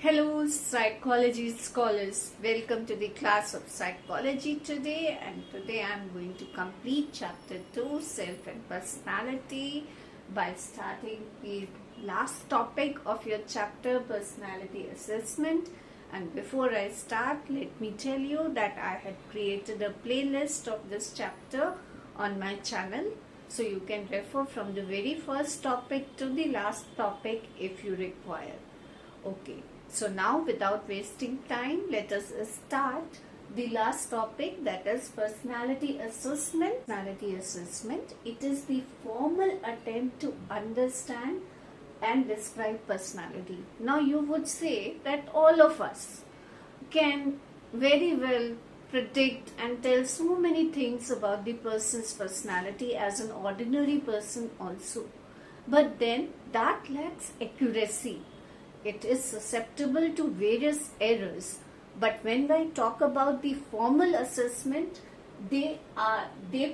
Hello psychology scholars, welcome to the class of psychology today, and today I am going to complete chapter 2 self and personality by starting the last topic of your chapter, personality assessment. And before I start, let me tell you that I had created a playlist of this chapter on my channel, so you can refer from the very first topic to the last topic if you require. Okay, so now without wasting time, let us start the last topic, that is personality assessment. Personality assessment, it is the formal attempt to understand and describe personality. Now you would say that all of us can very well predict and tell so many things about the person's personality as an ordinary person also, but then that lacks accuracy. It is susceptible to various errors, but when I talk about the formal assessment, they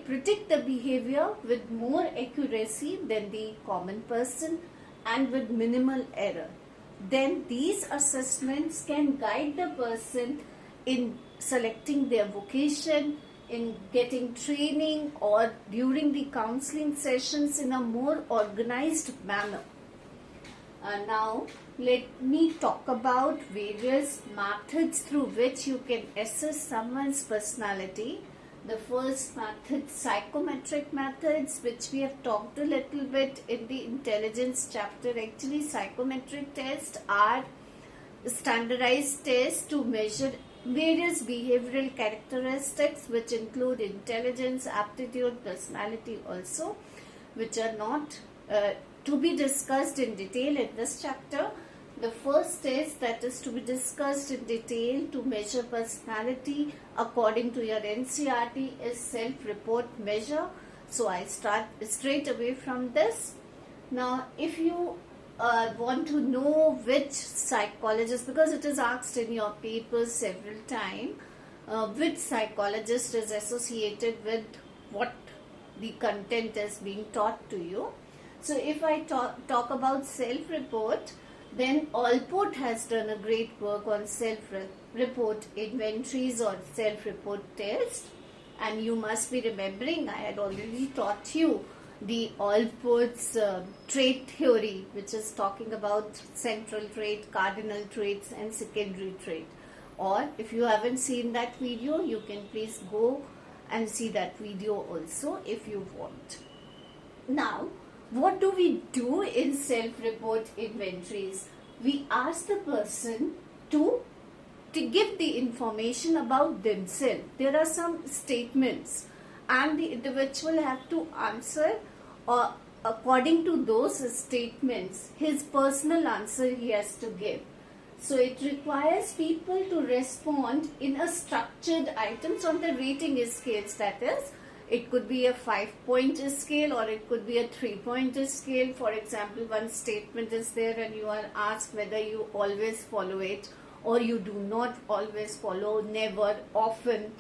predict the behavior with more accuracy than the common person and with minimal error. Then these assessments can guide the person in selecting their vocation, in getting training, or during the counseling sessions in a more organized manner. Now let me talk about various methods through which you can assess someone's personality. The first method, psychometric methods, which we have talked a little bit in the intelligence chapter. Actually, psychometric tests are standardized tests to measure various behavioral characteristics which include intelligence, aptitude, personality also, which are not to be discussed in detail in this chapter. The first test that is to be discussed in detail to measure personality according to your NCERT is self-report measure. So I start straight away from this. Now if you want to know which psychologist, because it is asked in your papers several times, which psychologist is associated with what the content is being taught to you. So if I talk about self-report, then Allport has done a great work on self-report inventories or self-report test. And you must be remembering, I had already taught you the Allport's trait theory, which is talking about central trait, cardinal traits and secondary trait. Or if you haven't seen that video, you can please go and see that video also if you want. Now, what do we do in self-report inventories? We ask the person to give the information about themselves. There are some statements and the individual have to answer according to those statements. His personal answer he has to give. So it requires people to respond in a structured items on the rating scales, that is, it could be a 5-point scale or it could be a 3-point scale. For example, one statement is there and you are asked whether you always follow it or you do not always follow, never, often.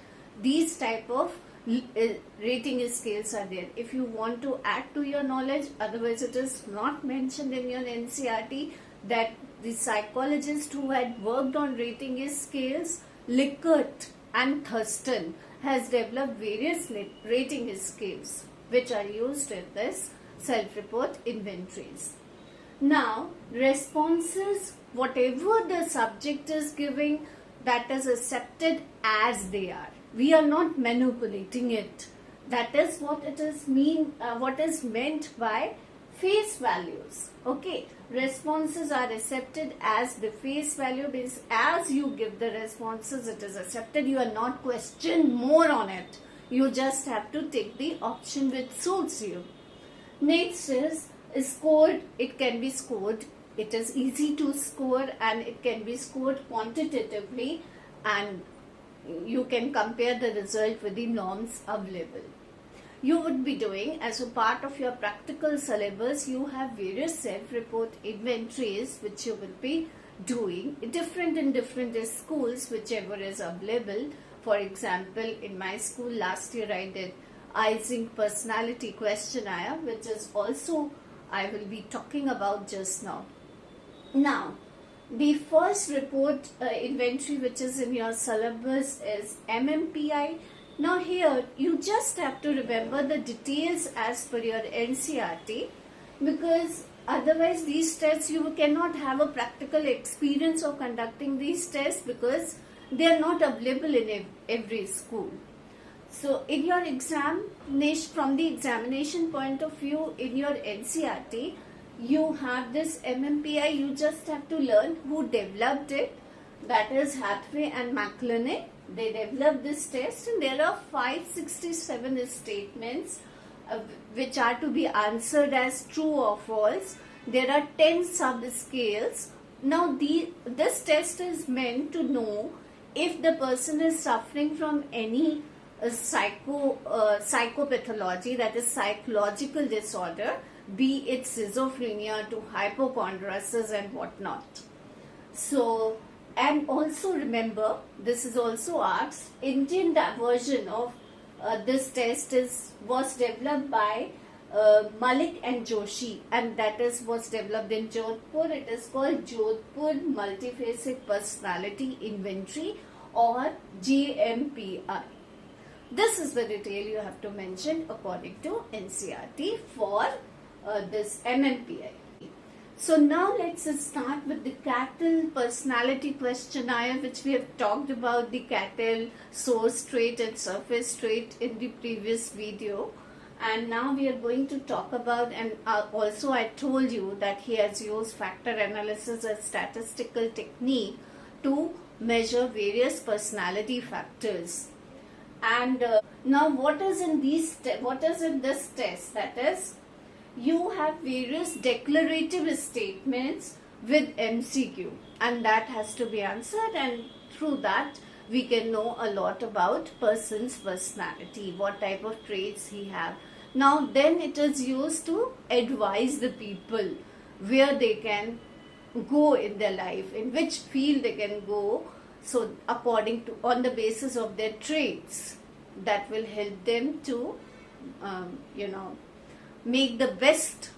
These type of rating scales are there. If you want to add to your knowledge, otherwise it is not mentioned in your NCERT, that the psychologist who had worked on rating scales, Likert and Thurston, has developed various rating scales which are used in this self-report inventories. Now, responses, whatever the subject is giving, that is accepted as they are. We are not manipulating it. That is what it is what is meant by face values. Okay, responses are accepted as the face value, means as you give the responses it is accepted. You are not questioned more on it. You just have to take the option which suits you. Next is scored. It can be scored. It is easy to score and it can be scored quantitatively, and you can compare the result with the norms available. You would be doing, as a part of your practical syllabus, you have various self-report inventories which you will be doing, different in different schools, whichever is available. For example, in my school last year I did Ising personality questionnaire, which is also I will be talking about just now. Now, The first report inventory which is in your syllabus is MMPI. Now here you just have to remember the details as per your NCERT, because otherwise these tests you cannot have a practical experience of conducting these tests, because they are not available in every school. So in your examination, from the examination point of view, in your NCERT, you have this MMPI. You just have to learn who developed it. That is Hathaway and McLennan. They developed this test, and there are 567 statements which are to be answered as true or false. There are 10 subscales. Now this test is meant to know if the person is suffering from any psychopathology, that is psychological disorder, be it schizophrenia to hypochondrosis and whatnot. So, and also remember, this is also asked, Indian version of this test was developed by Malik and Joshi, and that was developed in Jodhpur. It is called Jodhpur Multifaceted Personality Inventory, or JMPI. This is the detail you have to mention according to NCERT for this MMPI. So now let's start with the Cattell personality questionnaire, which we have talked about the Cattell source trait and surface trait in the previous video. And now we are going to talk about, and also I told you that he has used factor analysis as statistical technique to measure various personality factors. And now what is in this test? That is, you have various declarative statements with MCQ, and that has to be answered, and through that we can know a lot about person's personality, what type of traits he have. Now then it is used to advise the people where they can go in their life, in which field they can go, so according to, on the basis of their traits, that will help them to make the best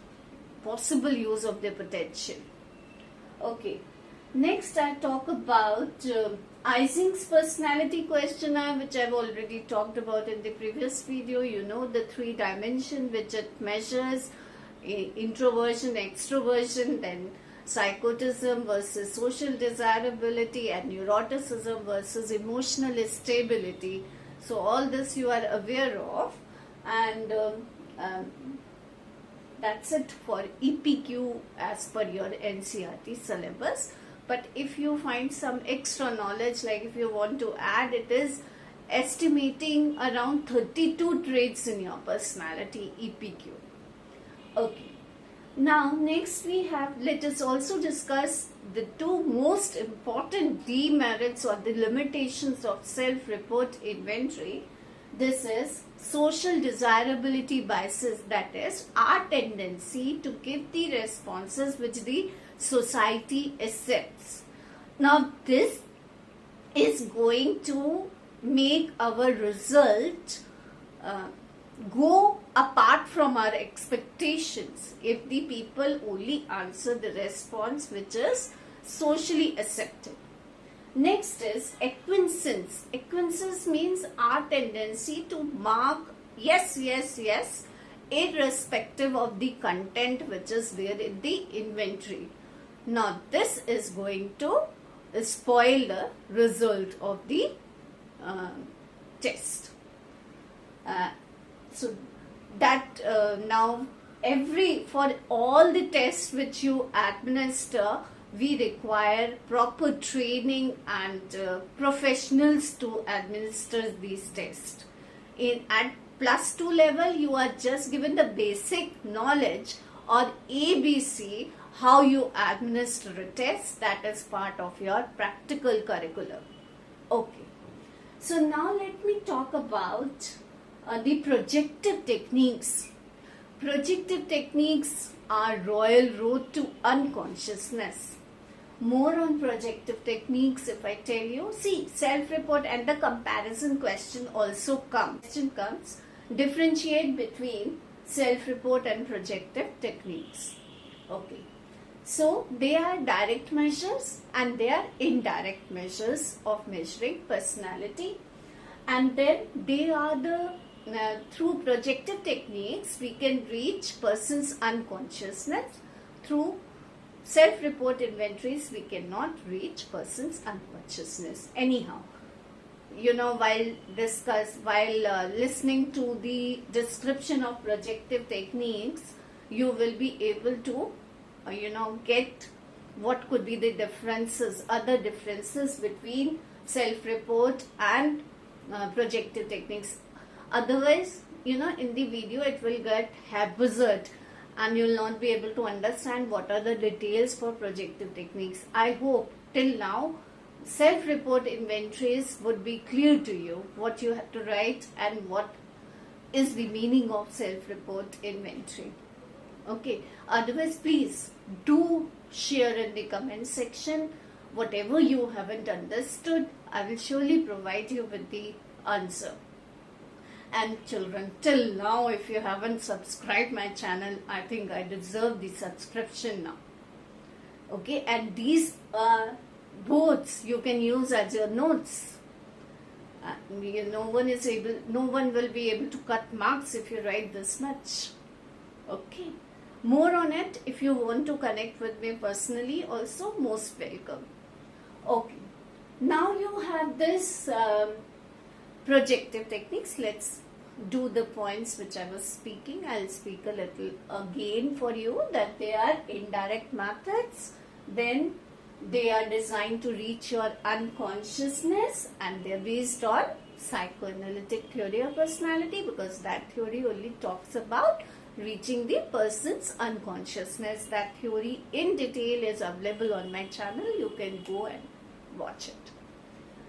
possible use of their potential. Okay, next I talk about Ising's personality questionnaire, which I've already talked about in the previous video. You know the 3 dimensions which it measures: introversion, extroversion, then psychotism versus social desirability, and neuroticism versus emotional stability. So all this you are aware of, and that's it for EPQ as per your NCERT syllabus. But if you find some extra knowledge, like if you want to add, it is estimating around 32 traits in your personality, EPQ. Okay. Now next we have, let us also discuss the 2 most important demerits or the limitations of self-report inventory. This is social desirability biases, that is our tendency to give the responses which the society accepts. Now this is going to make our result go apart from our expectations if the people only answer the response which is socially accepted. Next is acquiescence. Acquiescence means our tendency to mark yes, yes, yes, irrespective of the content which is there in the inventory. Now this is going to spoil the result of the test. So that now for all the tests which you administer, we require proper training and professionals to administer these tests. At +2 level, you are just given the basic knowledge or ABC, how you administer a test. That is part of your practical curriculum. Okay. So now let me talk about the projective techniques. Projective techniques are royal road to unconsciousness. More on projective techniques if I tell you. See, self-report and the comparison question also comes. Question comes, differentiate between self-report and projective techniques. Okay. So they are direct measures and they are indirect measures of measuring personality. And then they are the through projective techniques we can reach person's unconsciousness. Through self-report inventories we cannot reach person's unconsciousness. Anyhow, while listening to the description of projective techniques, you will be able to get what could be the other differences between self-report and projective techniques. Otherwise, in the video it will get haphazard and you will not be able to understand what are the details for projective techniques. I hope till now self-report inventories would be clear to you, what you have to write and what is the meaning of self-report inventory. Okay, otherwise please do share in the comment section whatever you haven't understood. I will surely provide you with the answer. And children, till now if you haven't subscribed my channel, I think I deserve the subscription now. Okay, and these boards you can use as your notes. No one will be able to cut marks if you write this much. Okay, more on it. If you want to connect with me personally also, most welcome. Okay, now you have this projective techniques. Let's do the points which I was speaking. I'll speak a little again for you, that they are indirect methods, then they are designed to reach your unconsciousness, and they are based on psychoanalytic theory of personality, because that theory only talks about reaching the person's unconsciousness. That theory in detail is available on my channel. You can go and watch it.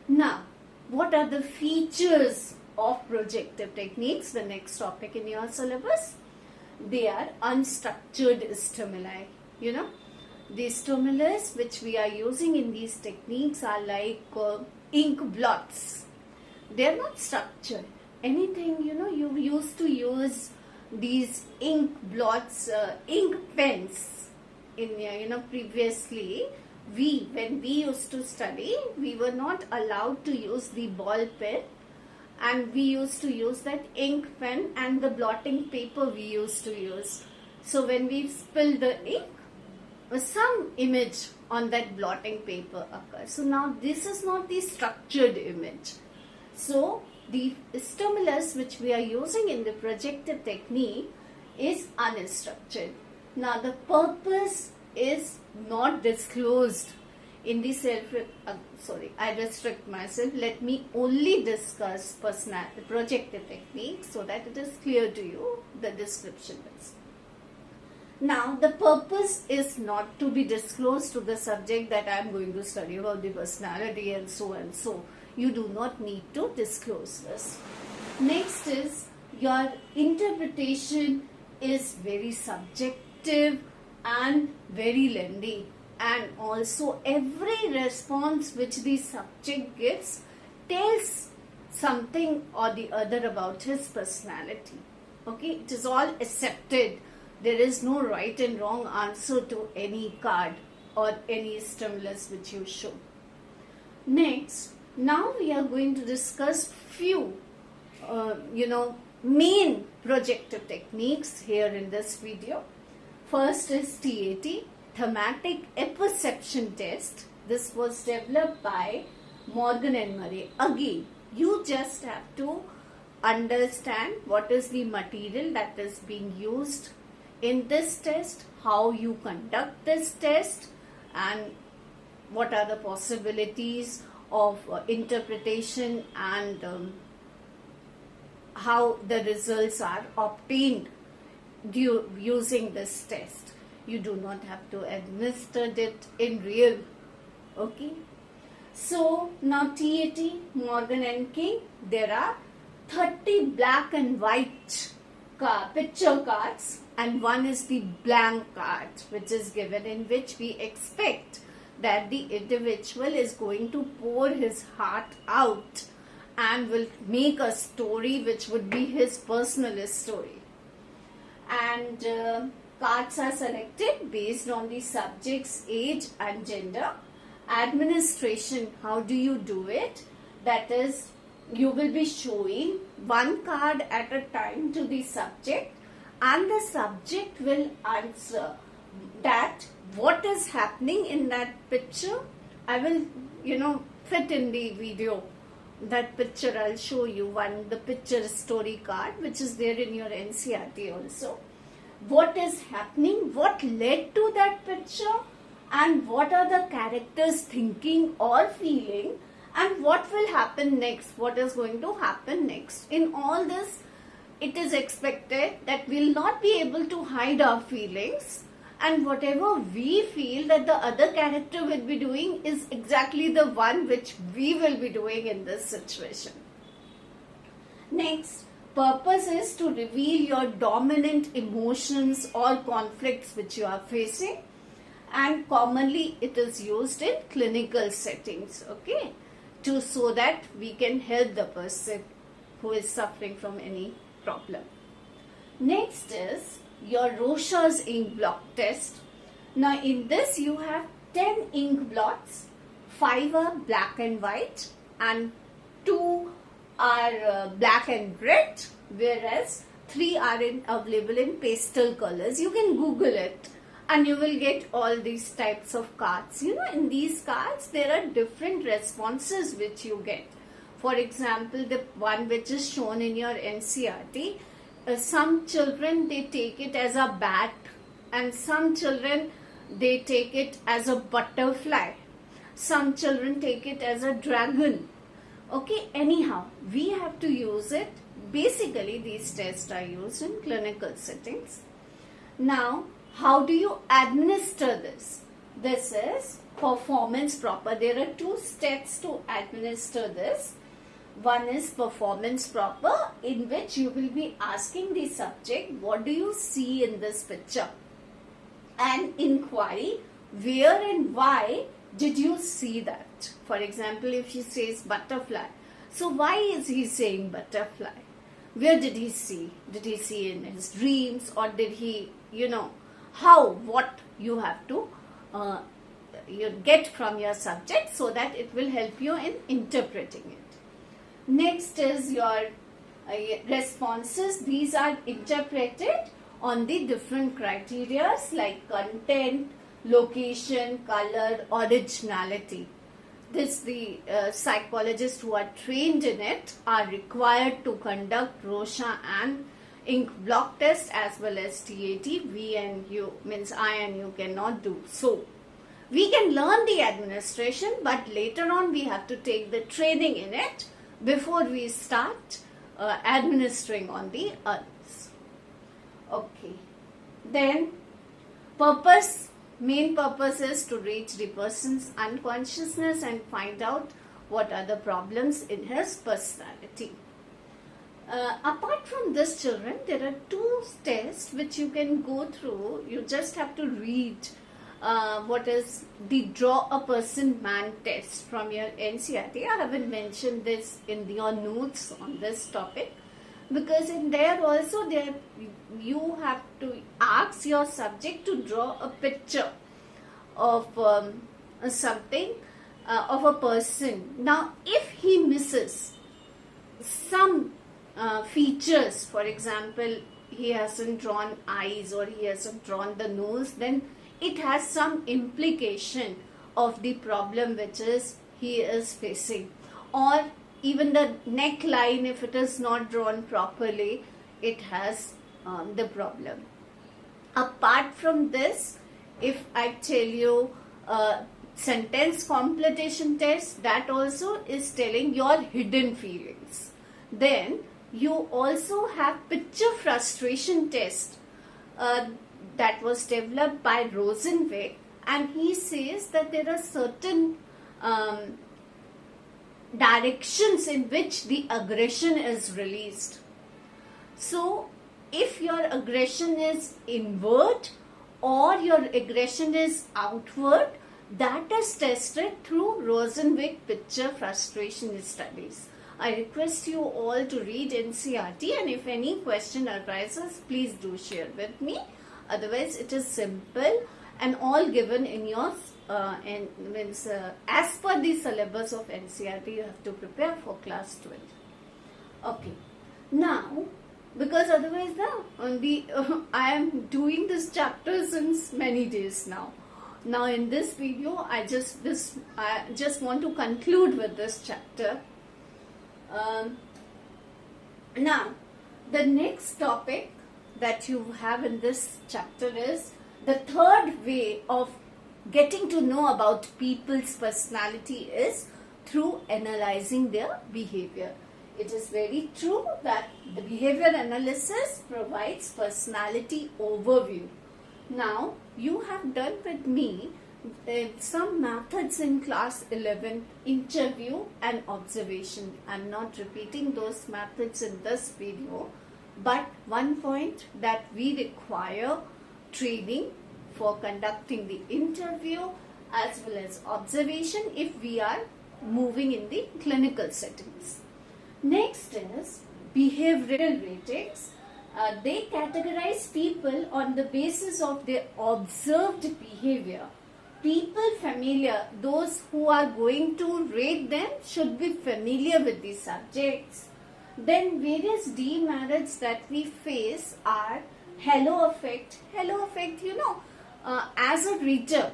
Now, what are the features of projective techniques? The next topic in your syllabus. They are unstructured stimuli. The stimulus which we are using in these techniques are like ink blots. They are not structured. Anything, you used to use these ink blots, ink pens in, previously. When we used to study, we were not allowed to use the ball pen, and we used to use that ink pen and the blotting paper we used to use. So when we spill the ink, some image on that blotting paper occurs. So now this is not the structured image. So the stimulus which we are using in the projective technique is unstructured. Now the purpose is not disclosed in the I restrict myself. Let me only discuss projective technique so that it is clear to you, the description is. Now the purpose is not to be disclosed to the subject that I am going to study about the personality and so and so. You do not need to disclose this. Next is, your interpretation is very subjective and very lengthy, and also every response which the subject gives tells something or the other about his personality. Okay, it is all accepted. There is no right and wrong answer to any card or any stimulus which you show. Next, now we are going to discuss few main projective techniques here in this video. First is TAT, Thematic Apperception Test. This was developed by Morgan and Murray. Again, you just have to understand what is the material that is being used in this test, how you conduct this test, and what are the possibilities of interpretation, and how the results are obtained using this test. You do not have to administer it in real. Okay. So now TAT, Morgan and King, there are 30 black and white picture cards, and one is the blank card which is given, in which we expect that the individual is going to pour his heart out and will make a story which would be his personal story. And Cards are selected based on the subject's age and gender. Administration, how do you do it? That is, you will be showing one card at a time to the subject, and the subject will answer that what is happening in that picture. I will, fit in the video that picture. I'll show you the picture story card which is there in your NCERT also. What is happening, what led to that picture, and what are the characters thinking or feeling, and what will happen next, what is going to happen next. In all this, it is expected that we'll not be able to hide our feelings, and whatever we feel that the other character will be doing is exactly the one which we will be doing in this situation. Next, purpose is to reveal your dominant emotions or conflicts which you are facing, and commonly it is used in clinical settings, okay, so that we can help the person who is suffering from any problem. Next is your Rorschach Inkblot Test. Now in this you have 10 ink blots, 5 are black and white and 2 are black and red, whereas 3 are available in pastel colors. You can Google it and you will get all these types of cards. In these cards there are different responses which you get. For example, the one which is shown in your NCERT, some children they take it as a bat, and some children they take it as a butterfly, some children take it as a dragon. Okay, anyhow, we have to use it. Basically these tests are used in clinical settings. Now, how do you administer this? This is performance proper. There are 2 steps to administer this. One is performance proper, in which you will be asking the subject, what do you see in this picture? And inquiry, where and why did you see that? For example, if he says butterfly, so why is he saying butterfly? Where did he see? Did he see in his dreams, or did he, what you have to you get from your subject, so that it will help you in interpreting it. Next is your responses. These are interpreted on the different criteria like content, location, color, originality. The psychologists who are trained in it are required to conduct Rorschach and Inkblot Test as well as TAT. We and you, means I and you, cannot do so. We can learn the administration, but later on we have to take the training in it before we start administering on the others. Okay. Then main purpose is to reach the person's unconsciousness and find out what are the problems in his personality. Apart from this, children, there are 2 tests which you can go through. You just have to read what is the Draw a Person Man test from your NCERT. I haven't mentioned this in your notes on this topic, because in there also you have to ask your subject to draw a picture of something, of a person. Now if he misses some features, for example, he hasn't drawn eyes or he hasn't drawn the nose, then it has some implication of the problem which he is facing. Or even the neckline, if it is not drawn properly, it has the problem. Apart from this, if I tell you sentence completion test, that also is telling your hidden feelings. Then you also have picture frustration test that was developed by Rosenwick, and he says that there are certain directions in which the aggression is released. So if your aggression is inward or your aggression is outward, that is tested through Rosenwick picture frustration studies. I request you all to read NCERT, and if any question arises, please do share with me. Otherwise it is simple and all given in your as per the syllabus of NCERT. You have to prepare for class 12. Okay, now because otherwise now I am doing this chapter since many days now. Now in this video I just want to conclude with this chapter. Now the next topic that you have in this chapter is the third way of getting to know about people's personality is through analyzing their behavior. It is very true that the behavior analysis provides personality overview. Now you have done with me some methods in class 11, interview and observation. I am not repeating those methods in this video, but one point that we require training for conducting the interview as well as observation if we are moving in the clinical settings. Next is behavioral ratings. They categorize people on the basis of their observed behavior. People familiar, those who are going to rate them should be familiar with the subjects. Then various demerits that we face are halo effect. Halo effect, as a reader,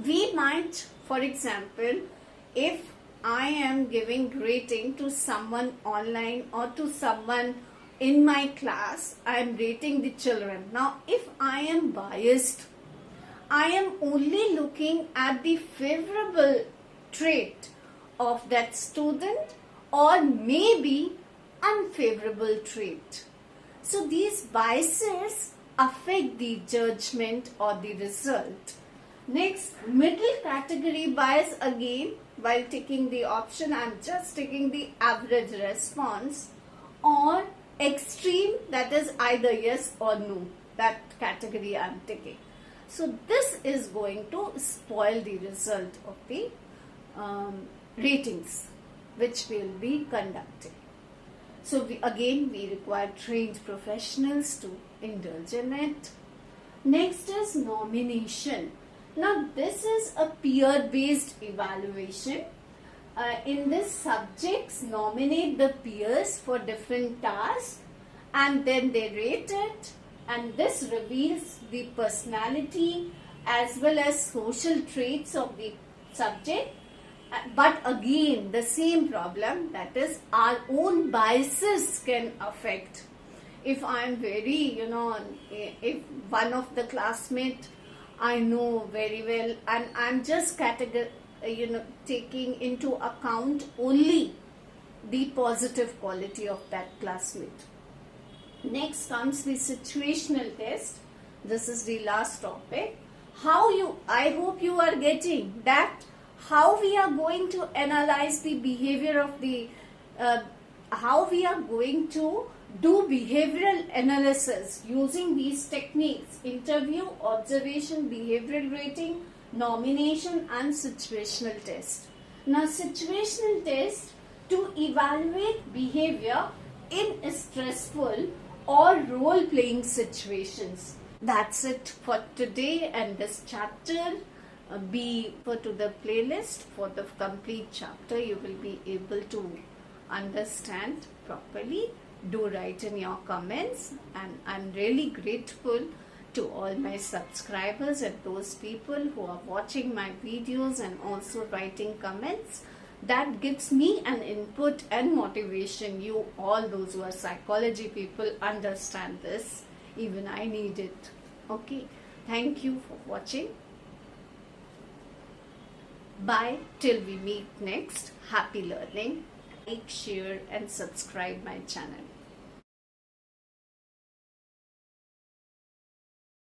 we might, for example, if I am giving rating to someone online or to someone in my class, I am rating the children. Now, if I am biased, I am only looking at the favorable trait of that student or maybe unfavorable trait. So these biases affect the judgment or the result. Next, middle category bias. Again, while taking the option, I am just taking the average response, or extreme, that is either yes or no. That category I am taking. So this is going to spoil the result of the ratings which we will be conducting. So we require trained professionals to indulge in it. Next is nomination. Now this is a peer-based evaluation. In this, subjects nominate the peers for different tasks and then they rate it, and this reveals the personality as well as social traits of the subject. But again, the same problem, that is our own biases can affect. If I am very, if one of the classmates I know very well and I am just taking into account only the positive quality of that classmate. Next comes the situational test. This is the last topic. I hope you are getting that how we are going to analyze the behavior of the, how we are going to do behavioral analysis using these techniques: interview, observation, behavioral rating, nomination and situational test. Now situational test to evaluate behavior in stressful or role-playing situations. That's it for today and this chapter. Be put to the playlist for the complete chapter. You will be able to understand properly. Do write in your comments, and I'm really grateful to all my subscribers and those people who are watching my videos and also writing comments. That gives me an input and motivation. You, all those who are psychology people, understand this. Even I need it. Okay. Thank you for watching. Bye till we meet next. Happy learning. Like, share and subscribe my channel.